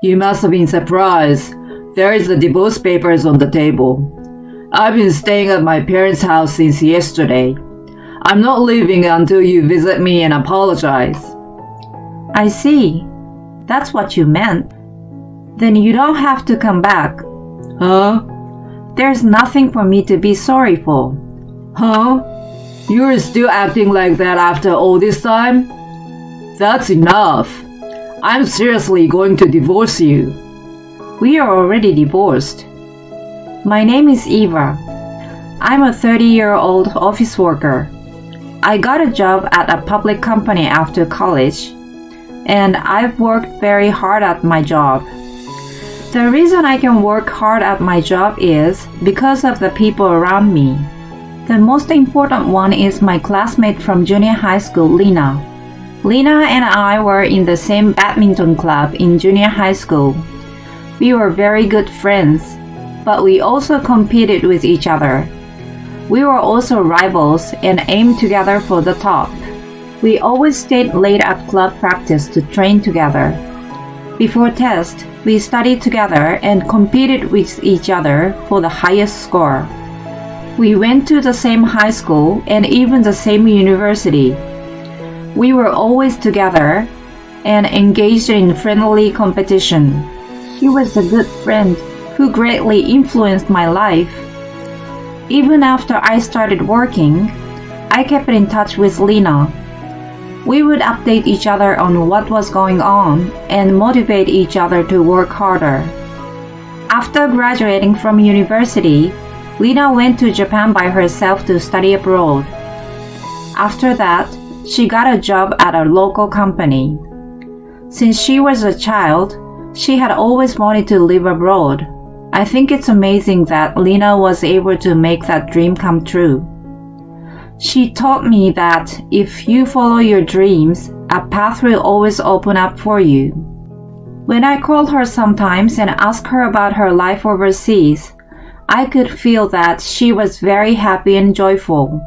You must have been surprised. There is the divorce papers on the table. I've been staying at my parents' house since yesterday. I'm not leaving until you visit me and apologize. I see. That's what you meant. Then you don't have to come back. Huh? There's nothing for me to be sorry for. Huh? You're still acting like that after all this time? That's enough. I'm seriously going to divorce you. We are already divorced. My name is Eva. I'm a 30-year-old office worker. I got a job at a public company after college, and I've worked very hard at my job. The reason I can work hard at my job is because of the people around me. The most important one is my classmate from junior high school, Lena. Lena and I were in the same badminton club in junior high school. We were very good friends, but we also competed with each other. We were also rivals and aimed together for the top. We always stayed late at club practice to train together. Before test, we studied together and competed with each other for the highest score. We went to the same high school and even the same university. We were always together and engaged in friendly competition. She was a good friend who greatly influenced my life. Even after I started working, I kept in touch with Lena. We would update each other on what was going on and motivate each other to work harder. After graduating from university, Lena went to Japan by herself to study abroad. After that, she got a job at a local company. Since she was a child, she had always wanted to live abroad. I think it's amazing that Lena was able to make that dream come true. She taught me that if you follow your dreams, a path will always open up for you. When I call her sometimes and ask her about her life overseas, I could feel that she was very happy and joyful.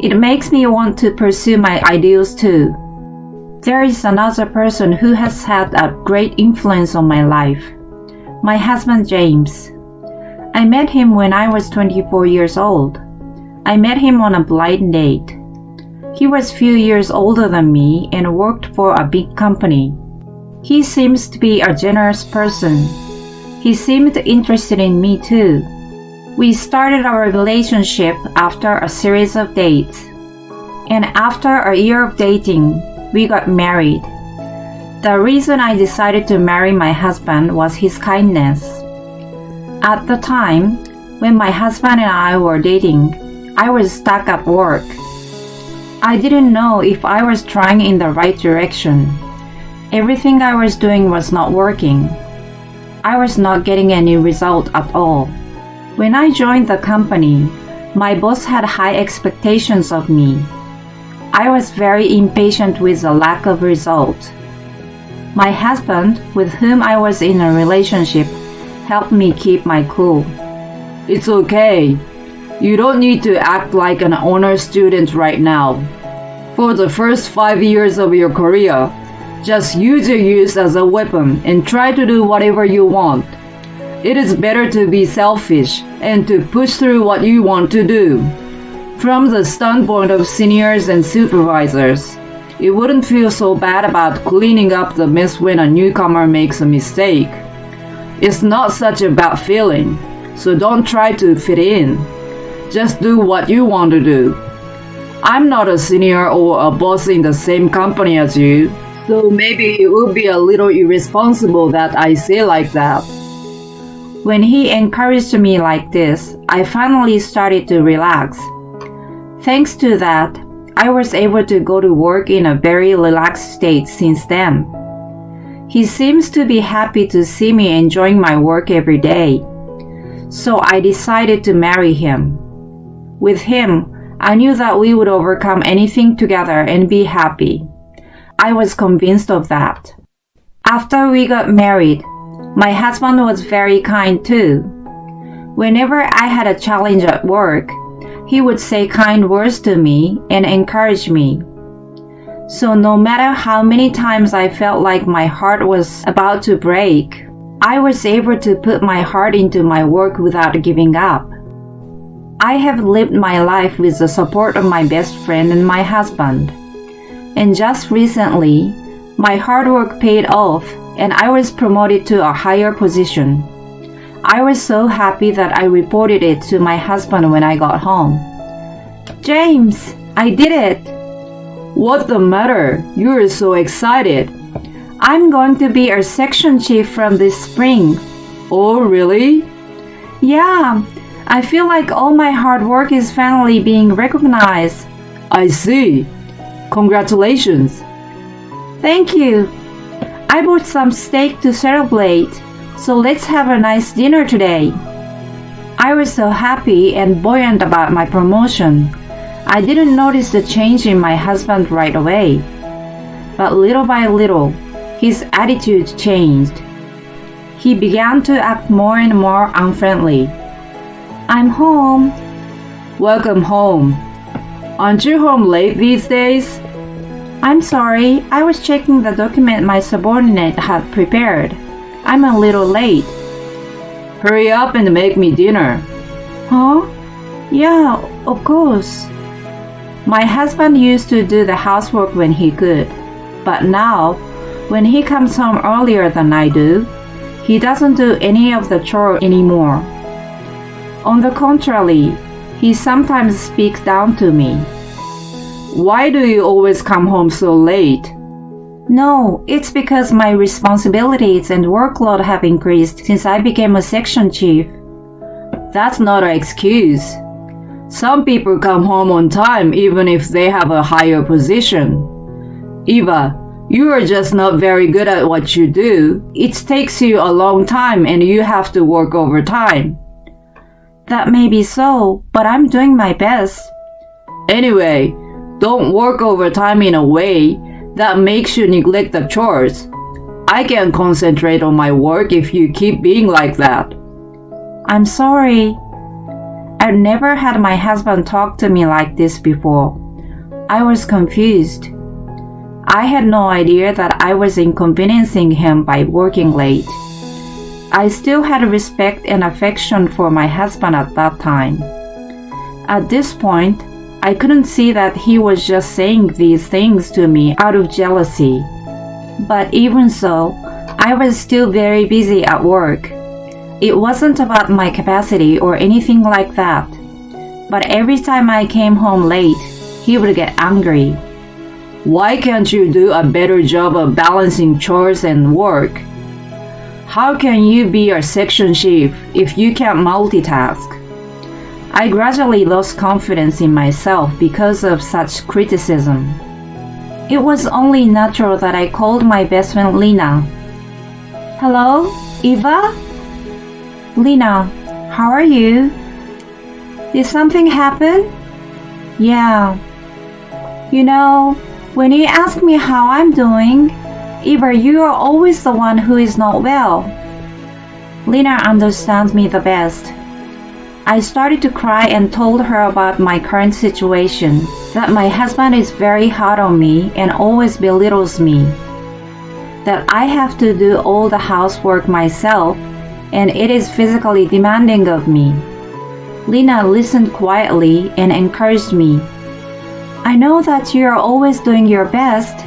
It makes me want to pursue my ideals too. There is another person who has had a great influence on my life. My husband James. I met him when I was 24 years old. I met him on a blind date. He was few years older than me and worked for a big company. He seems to be a generous person. He seemed interested in me too. We started our relationship after a series of dates. And after a year of dating, we got married. The reason I decided to marry my husband was his kindness. At the time, when my husband and I were dating, I was stuck at work. I didn't know if I was trying in the right direction. Everything I was doing was not working. I was not getting any result at all. When I joined the company, my boss had high expectations of me. I was very impatient with the lack of result. My husband, with whom I was in a relationship, helped me keep my cool. It's okay. You don't need to act like an honor student right now. For the first 5 years of your career, just use your youth as a weapon and try to do whatever you want. It is better to be selfish and to push through what you want to do. From the standpoint of seniors and supervisors, it wouldn't feel so bad about cleaning up the mess when a newcomer makes a mistake. It's not such a bad feeling, so don't try to fit in. Just do what you want to do. I'm not a senior or a boss in the same company as you, so maybe it would be a little irresponsible that I say like that. When he encouraged me like this, I finally started to relax. Thanks to that, I was able to go to work in a very relaxed state since then. He seems to be happy to see me enjoying my work every day. So I decided to marry him. With him, I knew that we would overcome anything together and be happy. I was convinced of that. After we got married, my husband was very kind too. Whenever I had a challenge at work, he would say kind words to me and encourage me. So no matter how many times I felt like my heart was about to break, I was able to put my heart into my work without giving up. I have lived my life with the support of my best friend and my husband. And just recently, my hard work paid off and I was promoted to a higher position. I was so happy that I reported it to my husband when I got home. James, I did it! What the matter? You're so excited. I'm going to be our section chief from this spring. Oh, really? Yeah, I feel like all my hard work is finally being recognized. I see. Congratulations. Thank you. I bought some steak to celebrate, so let's have a nice dinner today. I was so happy and buoyant about my promotion. I didn't notice the change in my husband right away. But little by little, his attitude changed. He began to act more and more unfriendly. I'm home. Welcome home. Aren't you home late these days? I'm sorry, I was checking the document my subordinate had prepared. I'm a little late. Hurry up and make me dinner. Huh? Yeah, of course. My husband used to do the housework when he could, but now, when he comes home earlier than I do, he doesn't do any of the chore anymore. On the contrary, he sometimes speaks down to me. Why do you always come home so late? No, it's because my responsibilities and workload have increased since I became a section chief. That's not an excuse. Some people come home on time even if they have a higher position. Eva, you are just not very good at what you do. It takes you a long time and you have to work overtime. That may be so, but I'm doing my best. Anyway, don't work overtime in a way that makes you neglect the chores. I can't concentrate on my work if you keep being like that. I'm sorry. I've never had my husband talk to me like this before. I was confused. I had no idea that I was inconveniencing him by working late. I still had respect and affection for my husband at that time. At this point, I couldn't see that he was just saying these things to me out of jealousy. But even so, I was still very busy at work. It wasn't about my capacity or anything like that. But every time I came home late, he would get angry. Why can't you do a better job of balancing chores and work? How can you be a section chief if you can't multitask? I gradually lost confidence in myself because of such criticism. It was only natural that I called my best friend Lena. Hello, Eva? Lena, how are you? Did something happen? Yeah. You know, when you ask me how I'm doing, Eva, you are always the one who is not well. Lena understands me the best. I started to cry and told her about my current situation, that my husband is very hard on me and always belittles me, that I have to do all the housework myself and it is physically demanding of me. Lena listened quietly and encouraged me. I know that you are always doing your best.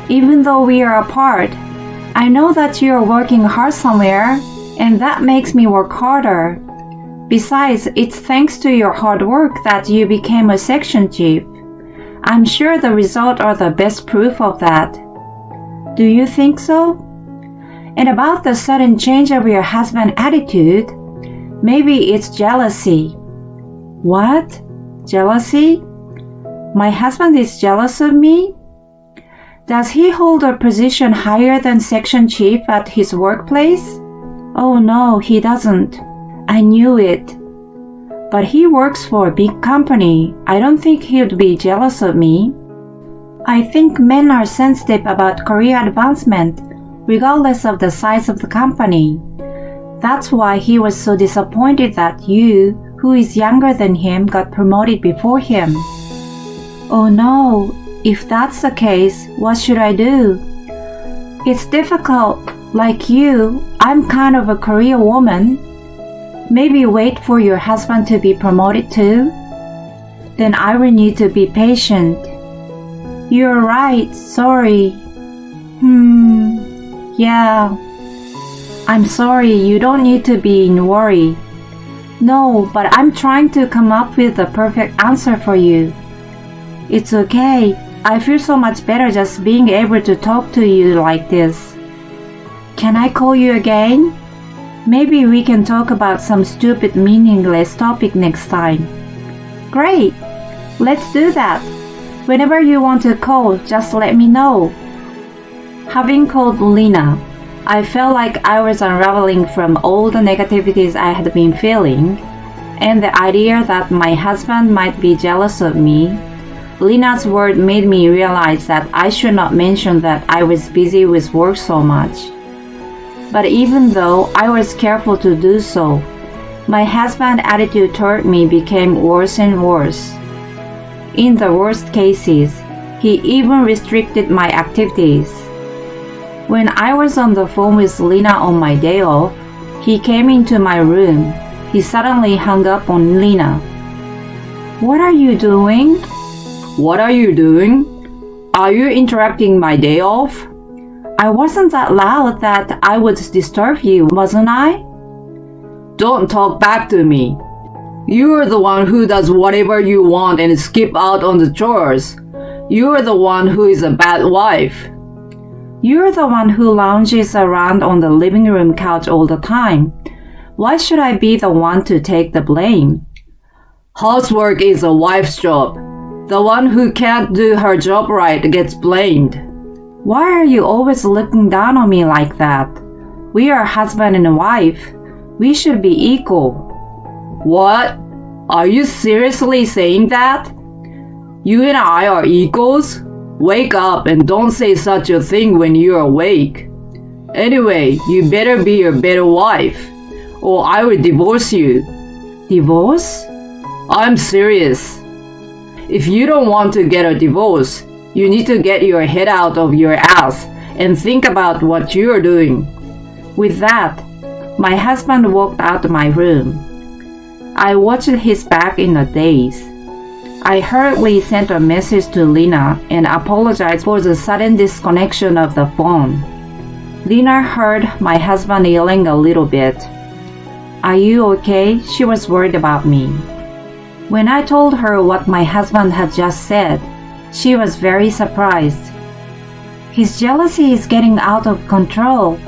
Even though we are apart, I know that you are working hard somewhere, and that makes me work harder. Besides, it's thanks to your hard work that you became a section chief. I'm sure the results are the best proof of that. Do you think so? And about the sudden change of your husband's attitude, maybe it's jealousy. What? Jealousy? My husband is jealous of me? Does he hold a position higher than section chief at his workplace? Oh no, he doesn't. I knew it. But he works for a big company. I don't think he'd be jealous of me. I think men are sensitive about career advancement, regardless of the size of the company. That's why he was so disappointed that you, who is younger than him, got promoted before him. Oh no, If that's the case, what should I do? It's difficult. Like you, I'm kind of a career woman. Maybe wait for your husband to be promoted too? Then I will need to be patient. You're right, sorry. Yeah. I'm sorry, you don't need to be in worry. No, but I'm trying to come up with the perfect answer for you. It's okay. I feel so much better just being able to talk to you like this. Can I call you again? Maybe we can talk about some stupid, meaningless topic next time. Great! Let's do that. Whenever you want to call, just let me know. Having called Lena, I felt like I was unraveling from all the negativities I had been feeling, and the idea that my husband might be jealous of me. Lena's word made me realize that I should not mention that I was busy with work so much. But even though I was careful to do so, my husband's attitude toward me became worse and worse. In the worst cases, he even restricted my activities. When I was on the phone with Lena on my day off, he came into my room. He suddenly hung up on Lena. What are you doing? What are you doing? Are you interrupting my day off? I wasn't that loud that I would disturb you, wasn't I? Don't talk back to me. You're the one who does whatever you want and skip out on the chores. You're the one who is a bad wife. You're the one who lounges around on the living room couch all the time. Why should I be the one to take the blame? Housework is a wife's job. The one who can't do her job right gets blamed. Why are you always looking down on me like that? We are husband and wife. We should be equal. What? Are you seriously saying that? You and I are equals? Wake up and don't say such a thing when you're awake. Anyway, you better be a better wife, or I will divorce you. Divorce? I'm serious. If you don't want to get a divorce, you need to get your head out of your ass and think about what you're doing. With that, my husband walked out of my room. I watched his back in a daze. I hurriedly sent a message to Lena and apologized for the sudden disconnection of the phone. Lena heard my husband yelling a little bit. Are you okay? She was worried about me. When I told her what my husband had just said, she was very surprised. His jealousy is getting out of control.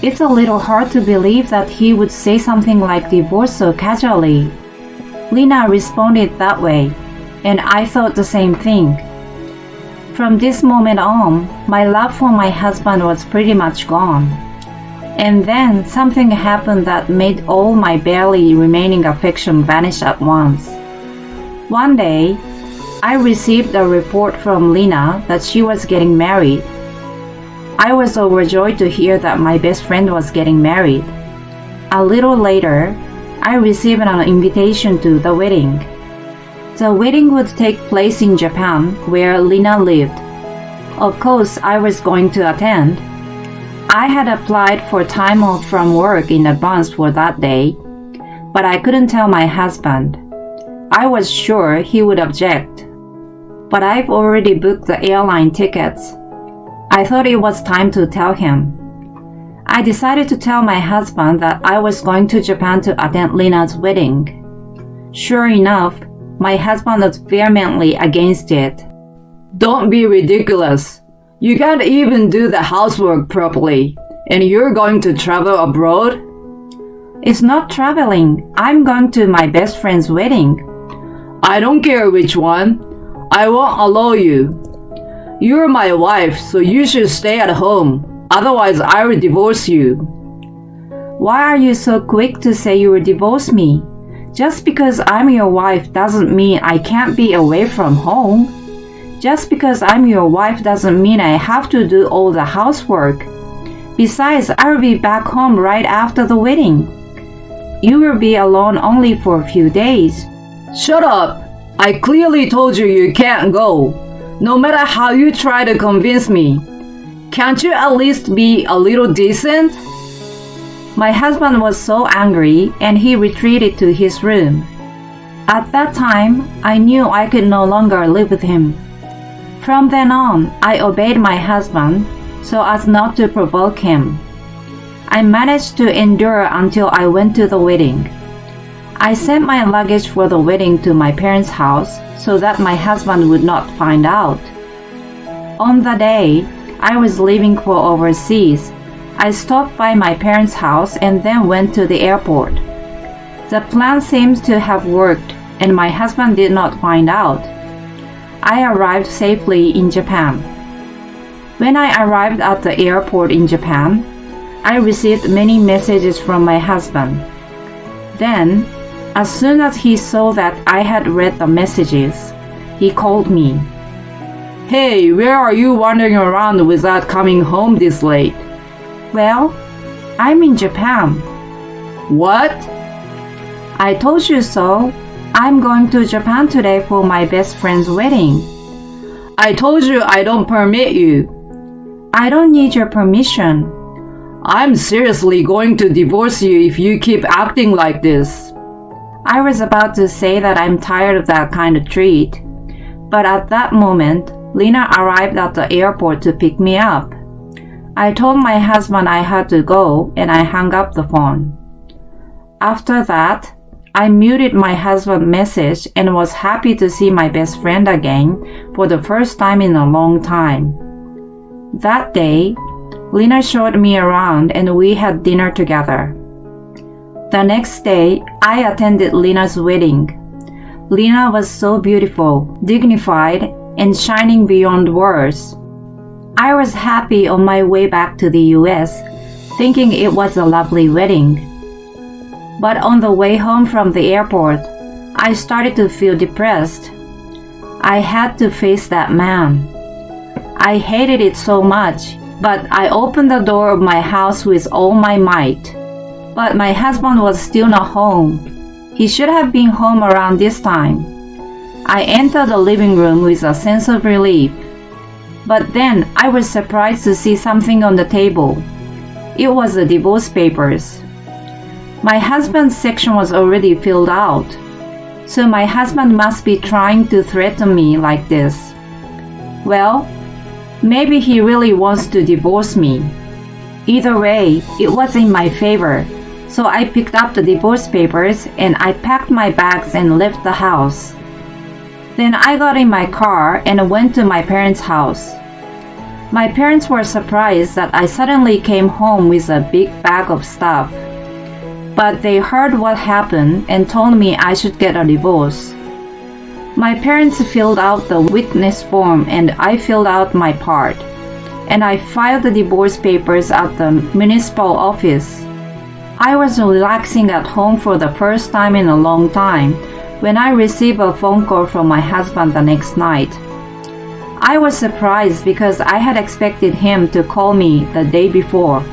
It's a little hard to believe that he would say something like divorce so casually. Lena responded that way, and I thought the same thing. From this moment on, my love for my husband was pretty much gone. And then something happened that made all my barely remaining affection vanish at once. One day, I received a report from Lena that she was getting married. I was overjoyed to hear that my best friend was getting married. A little later, I received an invitation to the wedding. The wedding would take place in Japan, where Lena lived. Of course, I was going to attend. I had applied for time off from work in advance for that day, but I couldn't tell my husband. I was sure he would object. But I've already booked the airline tickets. I thought it was time to tell him. I decided to tell my husband that I was going to Japan to attend Lena's wedding. Sure enough, my husband was vehemently against it. Don't be ridiculous. You can't even do the housework properly, and you're going to travel abroad? It's not traveling. I'm going to my best friend's wedding. I don't care which one. I won't allow you. You're my wife, so you should stay at home. Otherwise, I will divorce you. Why are you so quick to say you will divorce me? Just because I'm your wife doesn't mean I can't be away from home. Just because I'm your wife doesn't mean I have to do all the housework. Besides, I will be back home right after the wedding. You will be alone only for a few days. Shut up! I clearly told you you can't go. No matter how you try to convince me, can't you at least be a little decent? My husband was so angry and he retreated to his room. At that time, I knew I could no longer live with him. From then on, I obeyed my husband so as not to provoke him. I managed to endure until I went to the wedding. I sent my luggage for the wedding to my parents' house so that my husband would not find out. On the day I was leaving for overseas, I stopped by my parents' house and then went to the airport. The plan seems to have worked and my husband did not find out. I arrived safely in Japan. When I arrived at the airport in Japan, I received many messages from my husband. Then, as soon as he saw that I had read the messages, he called me. Hey, where are you wandering around without coming home this late? Well, I'm in Japan. What? I told you so. I'm going to Japan today for my best friend's wedding. I told you I don't permit you. I don't need your permission. I'm seriously going to divorce you if you keep acting like this. I was about to say that I'm tired of that kind of treat, but at that moment, Lena arrived at the airport to pick me up. I told my husband I had to go and I hung up the phone. After that, I muted my husband's message and was happy to see my best friend again for the first time in a long time. That day, Lena showed me around and we had dinner together. The next day, I attended Lena's wedding. Lena was so beautiful, dignified, and shining beyond words. I was happy on my way back to the US, thinking it was a lovely wedding. But on the way home from the airport, I started to feel depressed. I had to face that man. I hated it so much, but I opened the door of my house with all my might. But my husband was still not home. He should have been home around this time. I entered the living room with a sense of relief. But then I was surprised to see something on the table. It was the divorce papers. My husband's section was already filled out, so my husband must be trying to threaten me like this. Well, maybe he really wants to divorce me. Either way, it was in my favor, so I picked up the divorce papers and I packed my bags and left the house. Then I got in my car and went to my parents' house. My parents were surprised that I suddenly came home with a big bag of stuff. But they heard what happened and told me I should get a divorce. My parents filled out the witness form and I filled out my part. And I filed the divorce papers at the municipal office. I was relaxing at home for the first time in a long time when I received a phone call from my husband the next night. I was surprised because I had expected him to call me the day before.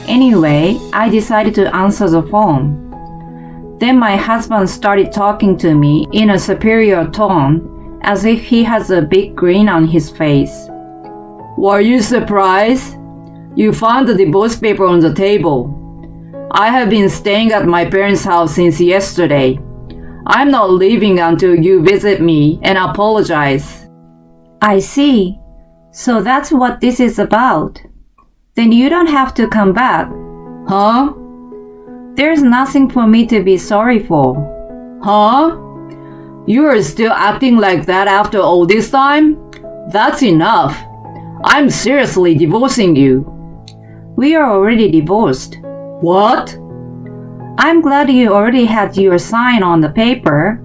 Anyway, I decided to answer the phone. Then my husband started talking to me in a superior tone, as if he has a big grin on his face. Were you surprised? You found the divorce paper on the table. I have been staying at my parents' house since yesterday. I'm not leaving until you visit me and apologize. I see. So that's what this is about. Then you don't have to come back. Huh? There's nothing for me to be sorry for. Huh? You are still acting like that after all this time? That's enough. I'm seriously divorcing you. We are already divorced. What? I'm glad you already had your sign on the paper.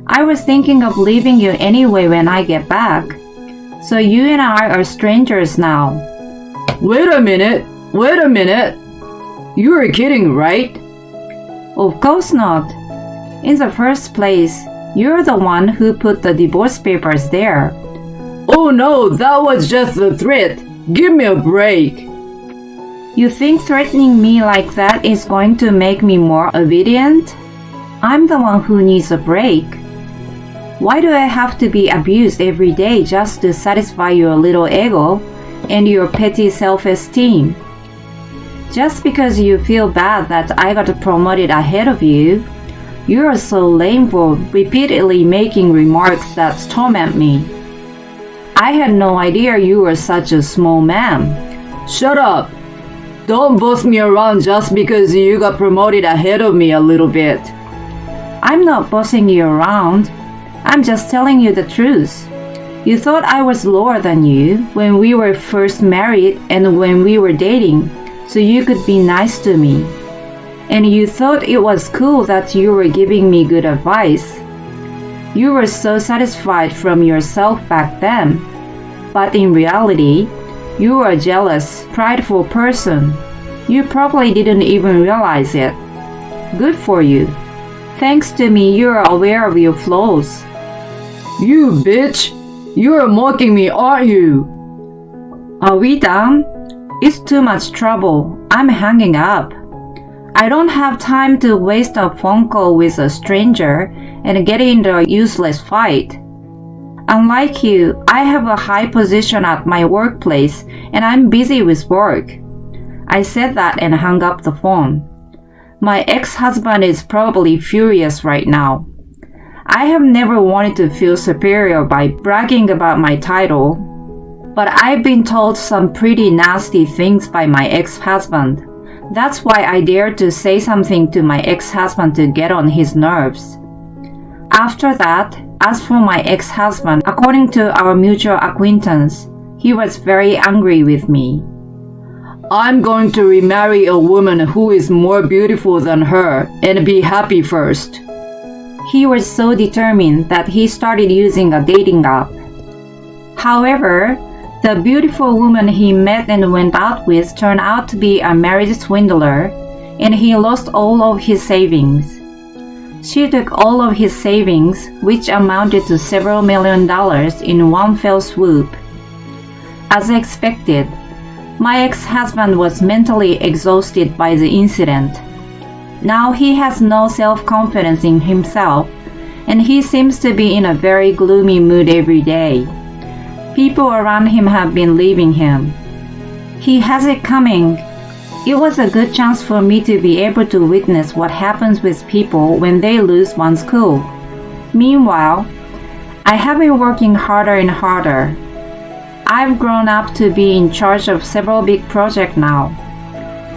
I was thinking of leaving you anyway when I get back. So you and I are strangers now. Wait a minute. You are kidding, right? Of course not. In the first place, you're the one who put the divorce papers there. Oh no, that was just a threat. Give me a break. You think threatening me like that is going to make me more obedient? I'm the one who needs a break. Why do I have to be abused every day just to satisfy your little ego and your petty self-esteem? Just because you feel bad that I got promoted ahead of you, you are so lame for repeatedly making remarks that torment me. I had no idea you were such a small man. Shut up! Don't boss me around just because you got promoted ahead of me a little bit. I'm not bossing you around. I'm just telling you the truth. You thought I was lower than you when we were first married and when we were dating, so you could be nice to me. And you thought it was cool that you were giving me good advice. You were so satisfied from yourself back then. But in reality, you were a jealous, prideful person. You probably didn't even realize it. Good for you. Thanks to me, you are aware of your flaws. You bitch! You're mocking me, aren't you? Are we done? It's too much trouble. I'm hanging up. I don't have time to waste a phone call with a stranger and get into a useless fight. Unlike you, I have a high position at my workplace and I'm busy with work. I said that and hung up the phone. My ex-husband is probably furious right now. I have never wanted to feel superior by bragging about my title, but I've been told some pretty nasty things by my ex-husband. That's why I dared to say something to my ex-husband to get on his nerves. After that, as for my ex-husband, according to our mutual acquaintance, he was very angry with me. I'm going to remarry a woman who is more beautiful than her and be happy first. He was so determined that he started using a dating app. However, the beautiful woman he met and went out with turned out to be a marriage swindler, and he lost all of his savings. She took all of his savings, which amounted to several $1,000,000 in one fell swoop. As expected, my ex-husband was mentally exhausted by the incident. Now he has no self-confidence in himself, and he seems to be in a very gloomy mood every day. People around him have been leaving him. He has it coming. It was a good chance for me to be able to witness what happens with people when they lose one's cool. Meanwhile, I have been working harder and harder. I've grown up to be in charge of several big projects now.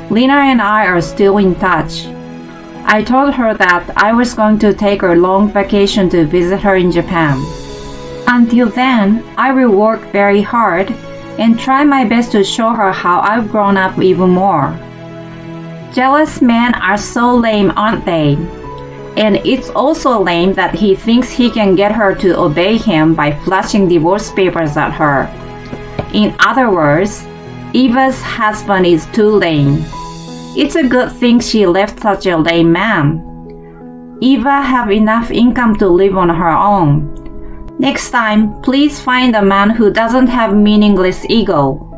Lena and I are still in touch. I told her that I was going to take a long vacation to visit her in Japan. Until then, I will work very hard and try my best to show her how I've grown up even more. Jealous men are so lame, aren't they? And it's also lame that he thinks he can get her to obey him by flashing divorce papers at her. In other words, Eva's husband is too lame. It's a good thing she left such a lame man. Eva have enough income to live on her own. Next time, please find a man who doesn't have meaningless ego.